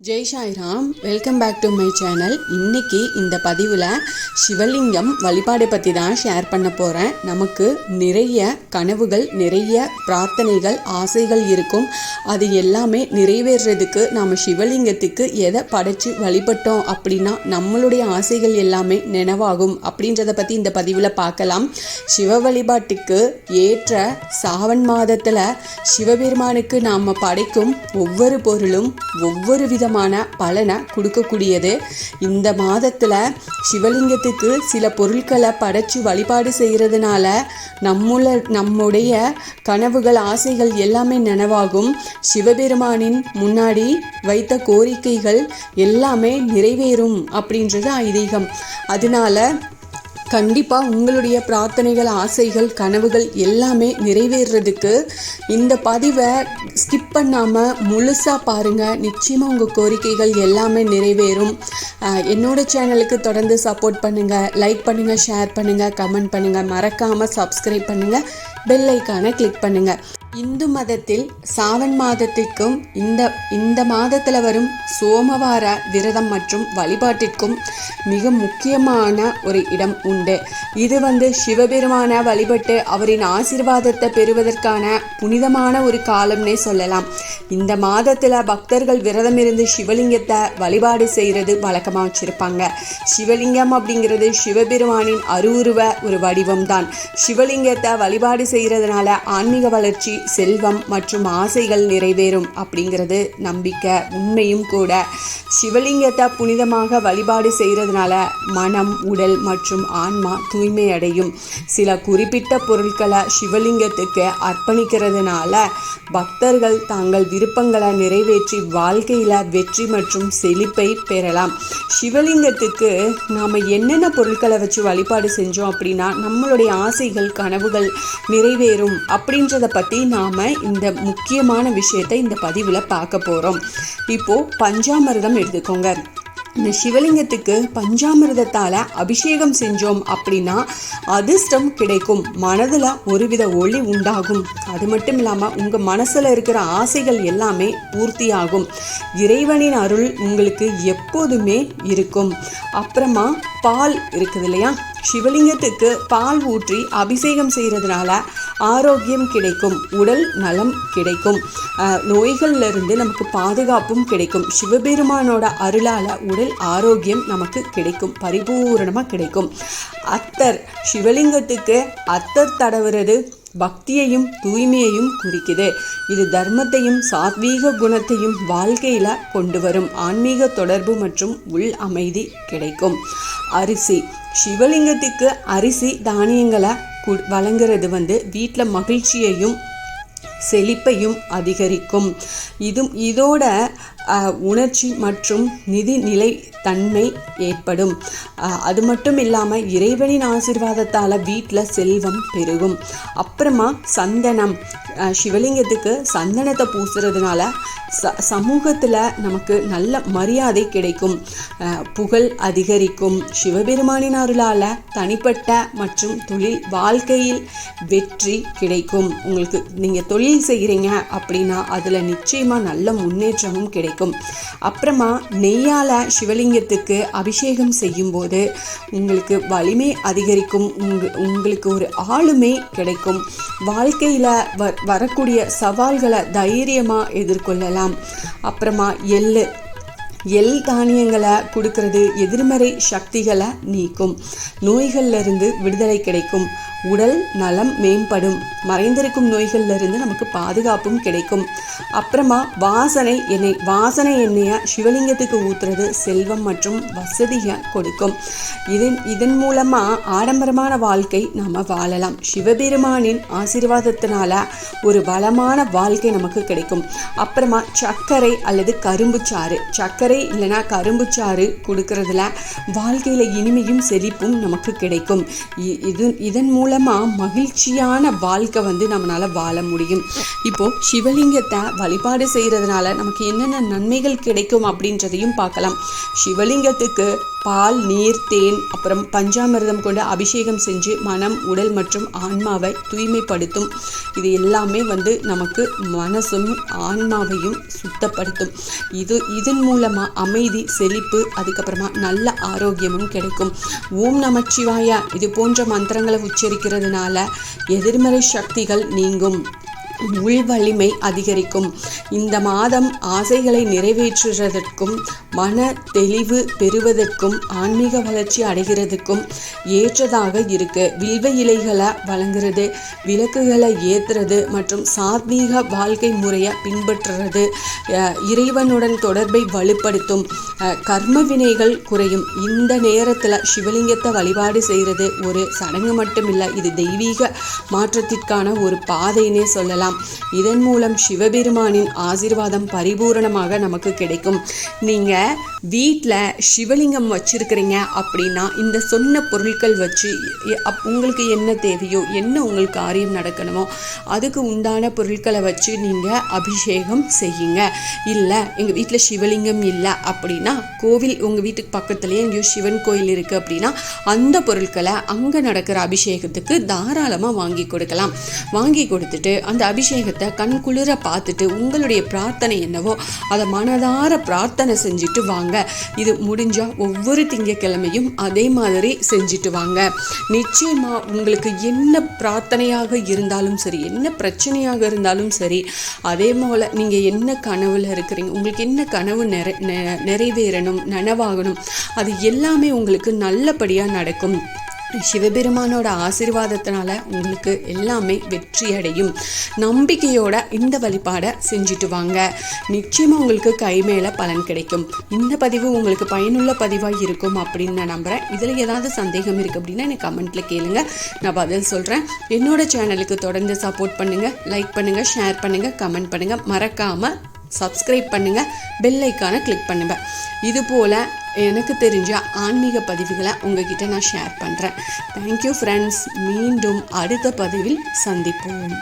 Jai Sairam, welcome back to my channel. இன்றைக்கி இந்த பதிவில் சிவலிங்கம் வழிபாடை பற்றி தான் ஷேர் பண்ண போகிறேன். நமக்கு நிறைய கனவுகள், நிறைய பிரார்த்தனைகள், ஆசைகள் இருக்கும். அது எல்லாமே நிறைவேறதுக்கு நாம் சிவலிங்கத்துக்கு எதை படைச்சு வழிபட்டோம் அப்படின்னா நம்மளுடைய ஆசைகள் எல்லாமே நினைவாகும் அப்படின்றத பற்றி இந்த பதிவில் பார்க்கலாம். சிவ வழிபாட்டுக்கு ஏற்ற சாவன் மாதத்தில் சிவபெருமானுக்கு நாம் படைக்கும் ஒவ்வொரு பொருளும் ஒவ்வொரு விதமான பலனை கொடுக்கக்கூடியது. இந்த மாதத்தில் சிவலிங்கத்துக்கு சில பொருட்களை படைச்சு வழிபாடு செய்கிறதுனால நம்முடைய கனவுகள், ஆசைகள் எல்லாமே நினைவாகும். சிவபெருமானின் முன்னாடி வைத்த கோரிக்கைகள் எல்லாமே நிறைவேறும் அப்படின்றது ஐதீகம். அதனால கண்டிப்பாக உங்களுடைய பிரார்த்தனைகள், ஆசைகள், கனவுகள் எல்லாமே நிறைவேறதுக்கு இந்த பதிவை ஸ்கிப் பண்ணாமல் முழுசாக பாருங்கள். நிச்சயமாக உங்கள் கோரிக்கைகள் எல்லாமே நிறைவேறும். என்னோட சேனலுக்கு தொடர்ந்து சப்போர்ட் பண்ணுங்கள். லைக் பண்ணுங்கள், ஷேர் பண்ணுங்கள், கமெண்ட் பண்ணுங்கள். மறக்காமல் சப்ஸ்கிரைப் பண்ணுங்கள், பெல் ஐக்கானை கிளிக் பண்ணுங்கள். இந்து மதத்தில் சாவன் மாதத்திற்கும் இந்த மாதத்தில் வரும் சோமவார விரதம் மற்றும் வழிபாட்டிற்கும் மிக முக்கியமான ஒரு இடம் உண்டு. இது சிவபெருமான வழிபட்டு அவரின் ஆசீர்வாதத்தை பெறுவதற்கான புனிதமான ஒரு காலம்னே சொல்லலாம். இந்த மாதத்தில் பக்தர்கள் விரதம் இருந்து சிவலிங்கத்தை வழிபாடு செய்கிறது வழக்கமாக வச்சுருப்பாங்க. சிவலிங்கம் அப்படிங்கிறது சிவபெருமானின் அருவுருவ ஒரு வடிவம் தான். சிவலிங்கத்தை வழிபாடு செய்கிறதுனால ஆன்மீக வளர்ச்சி, செல்வம் மற்றும் ஆசைகள் நிறைவேறும் அப்படிங்கிறது நம்பிக்கை, உண்மையும் கூட. சிவலிங்கத்தை புனிதமாக வழிபாடு செய்கிறதுனால மனம், உடல் மற்றும் ஆன்மா தூய்மை அடையும். சில குறிப்பிட்ட பொருட்களை சிவலிங்கத்துக்கு அர்ப்பணிக்கிறதுனால பக்தர்கள் தங்கள் விருப்பங்களை நிறைவேற்றி வாழ்க்கையில் வெற்றி மற்றும் செழிப்பை பெறலாம். சிவலிங்கத்துக்கு நாம் என்னென்ன பொருட்களை வச்சு வழிபாடு செஞ்சோம் அப்படின்னா நம்மளுடைய ஆசைகள், கனவுகள் நிறைவேறும் அப்படின்றத பற்றி நாம் இந்த முக்கியமான விஷயத்தை இந்த பதிவில் பார்க்க போகிறோம். இப்போது பஞ்சாமிர்தம் எடுத்துக்கோங்க. இந்த சிவலிங்கத்துக்கு பஞ்சாமிர்தத்தால் அபிஷேகம் செஞ்சோம் அப்படின்னா அதிர்ஷ்டம் கிடைக்கும், மனதில் ஒருவித ஒளி உண்டாகும். அது மட்டும் இல்லாமல் உங்கள் மனசில் இருக்கிற ஆசைகள் எல்லாமே பூர்த்தியாகும். இறைவனின் அருள் உங்களுக்கு எப்போதுமே இருக்கும். அப்புறமா பால் இருக்குது இல்லையா, சிவலிங்கத்துக்கு பால் ஊற்றி அபிஷேகம் செய்கிறதுனால ஆரோக்கியம் கிடைக்கும், உடல் நலம் கிடைக்கும், நோய்கள்லேருந்து நமக்கு பாதுகாப்பும் கிடைக்கும். சிவபெருமானோட அருளால் உடல் ஆரோக்கியம் நமக்கு கிடைக்கும், பரிபூரணமாக கிடைக்கும். அத்தர், சிவலிங்கத்துக்கு அத்தர் தடவுறது பக்தியையும் தூய்மையையும் குறிக்குது. இது தர்மத்தையும் சாத்வீக குணத்தையும் வாழ்க்கையில் கொண்டு வரும். ஆன்மீக தொடர்பு மற்றும் உள் அமைதி கிடைக்கும். அரிசி, சிவலிங்கத்துக்கு அரிசி தானியங்களை வழங்குறது வீட்டில் மகிழ்ச்சியையும் செழிப்பையும் அதிகரிக்கும். இதோட உணர்ச்சி மற்றும் நிதி நிலை தன்மை ஏற்படும். அது மட்டும் இல்லாமல் இறைவனின் ஆசீர்வாதத்தால் வீட்டில் செல்வம் பெருகும். அப்புறமா சந்தனம், சிவலிங்கத்துக்கு சந்தனத்தை பூசுறதுனால சமூகத்தில் நமக்கு நல்ல மரியாதை கிடைக்கும், புகழ் அதிகரிக்கும். சிவபெருமானின் அருளால் தனிப்பட்ட மற்றும் தொழில் வாழ்க்கையில் வெற்றி கிடைக்கும். உங்களுக்கு நீங்கள் தொழில் செய்கிறீங்க அப்படின்னா அதில் நிச்சயமாக நல்ல முன்னேற்றமும் கிடைக்கும். அப்புறமா நெய்யால் சிவலிங்கத்துக்கு அபிஷேகம் செய்யும்போது உங்களுக்கு வலிமை அதிகரிக்கும், உங்களுக்கு ஒரு ஆளுமை கிடைக்கும். வாழ்க்கையில் வரக்கூடிய சவால்களை தைரியமாக எதிர்கொள்ளலாம். அப்புறமா எள் தானியங்களை கொடுக்கறது எதிர்மறை சக்திகளை நீக்கும், நோய்கள்லேருந்து விடுதலை கிடைக்கும், உடல் நலம் மேம்படும், மறைந்திருக்கும் நோய்கள்லேருந்து நமக்கு பாதுகாப்பும் கிடைக்கும். அப்புறமா வாசனை எண்ணெயை சிவலிங்கத்துக்கு ஊற்றுறது செல்வம் மற்றும் வசதியை கொடுக்கும். இதன் மூலமாக ஆடம்பரமான வாழ்க்கை நாம் வாழலாம். சிவபெருமானின் ஆசீர்வாதத்தினால ஒரு வளமான வாழ்க்கை நமக்கு கிடைக்கும். அப்புறமா சர்க்கரை அல்லது கரும்புச்சாறு, சர்க்கரை இல்லைனா கரும்புச்சாறு கொடுக்கறதுல வாழ்க்கையில் இனிமையும் செழிப்பும் நமக்கு கிடைக்கும். இதன் மூலமாக மகிழ்ச்சியான வாழ்க்கை நம்மளால வாழ முடியும். இப்போ சிவலிங்கத்தை வழிபாடு செய்கிறதுனால நமக்கு என்னென்ன நன்மைகள் கிடைக்கும் அப்படின்றதையும் பார்க்கலாம். சிவலிங்கத்துக்கு பால், நீர், தேன், அப்புறம் பஞ்சாமிர்தம் கொண்டு அபிஷேகம் செஞ்சு மனம், உடல் மற்றும் ஆன்மாவை தூய்மைப்படுத்தும். இது எல்லாமே நமக்கு மனசும் ஆன்மாவையும் சுத்தப்படுத்தும். இதன் மூலமாக அமைதி, செழிப்பு, அதுக்கப்புறமா நல்ல ஆரோக்கியமும் கிடைக்கும். ஓம் நமச்சிவாய இது போன்ற மந்திரங்களை உச்சரிக்கிறதுனால எதிர்மறை சக்திகள் நீங்கும், உள் வலிமை அதிகரிக்கும். இந்த மாதம் ஆசைகளை நிறைவேற்றுவதற்கும் மன தெளிவு பெறுவதற்கும் ஆன்மீக வளர்ச்சி அடைகிறதுக்கும் ஏற்றதாக இருக்கு. வில்வ இலைகளை வழங்குறது, விளக்குகளை ஏற்றுறது மற்றும் சாத்வீக வாழ்க்கை முறையை பின்பற்றுறது இறைவனுடன் தொடர்பை வலுப்படுத்தும். கர்ம வினைகள் குறையும். இந்த நேரத்தில் சிவலிங்கத்தை வழிபாடு செய்கிறது ஒரு சடங்கு மட்டும் இல்லை, இது தெய்வீக மாற்றத்திற்கான ஒரு பாதைன்னே சொல்லலாம். இதன் மூலம் சிவபெருமானின் ஆசீர்வாதம் பரிபூரணமாக நமக்கு கிடைக்கும். நீங்கள் வீட்டில் சிவலிங்கம் வச்சிருக்கிறீங்க அப்படின்னா இந்த சொன்ன பொருட்கள் வச்சு உங்களுக்கு என்ன தேவையோ, என்ன உங்களுக்கு காரியம் நடக்கணுமோ அதுக்கு உண்டான பொருட்களை வச்சு நீங்கள் அபிஷேகம் செய்யுங்க. இல்லை எங்கள் வீட்டில் சிவலிங்கம் இல்லை அப்படின்னா கோவில் உங்கள் வீட்டுக்கு பக்கத்துலேயே எங்கேயோ சிவன் கோயில் இருக்குது அப்படின்னா அந்த பொருட்களை அங்கே நடக்கிற அபிஷேகத்துக்கு தாராளமாக வாங்கி கொடுக்கலாம். வாங்கி கொடுத்துட்டு அந்த அபிஷேகத்தை கண்குளிர பார்த்துட்டு உங்களுடைய பிரார்த்தனை என்னவோ அதை மனதார பிரார்த்தனை செஞ்சுட்டு வாங்க. இது முடிஞ்சால் ஒவ்வொரு திங்கட்கிழமையும் அதே மாதிரி செஞ்சுட்டு வாங்க. நிச்சயமாக உங்களுக்கு என்ன பிரார்த்தனையாக இருந்தாலும் சரி, என்ன பிரச்சனையாக இருந்தாலும் சரி, அதே போல் நீங்கள் என்ன கனவுல இருக்கிறீங்க, உங்களுக்கு என்ன கனவு நிறைவேறணும், நனவாகணும், அது எல்லாமே உங்களுக்கு நல்லபடியாக நடக்கும். சிவபெருமானோட ஆசீர்வாதத்தினால உங்களுக்கு எல்லாமே வெற்றி அடையும். நம்பிக்கையோட இந்த வழிபாடை செஞ்சுட்டு வாங்க. நிச்சயமாக உங்களுக்கு கை மேலே பலன் கிடைக்கும். இந்த பதிவு உங்களுக்கு பயனுள்ள பதிவாக இருக்கும் அப்படின்னு நான் நம்புகிறேன். இதில் ஏதாவது சந்தேகம் இருக்குது அப்படின்னா எனக்கு கமெண்ட்டில் கேளுங்க, நான் பதில் சொல்கிறேன். என்னோட சேனலுக்கு தொடர்ந்து சப்போர்ட் பண்ணுங்கள், லைக் பண்ணுங்கள், ஷேர் பண்ணுங்கள், கமெண்ட் பண்ணுங்கள், மறக்காமல் சப்ஸ்கிரைப் பண்ணுங்கள், பெல் ஐக்கானை கிளிக் பண்ணுங்கள். இதுபோல் எனக்கு தெரிஞ்ச ஆன்மீக பதிவுகளை உங்ககிட்ட நான் ஷேர் பண்ணுறேன். Thank you friends. மீண்டும் அடுத்த பதிவில் சந்திப்போம்.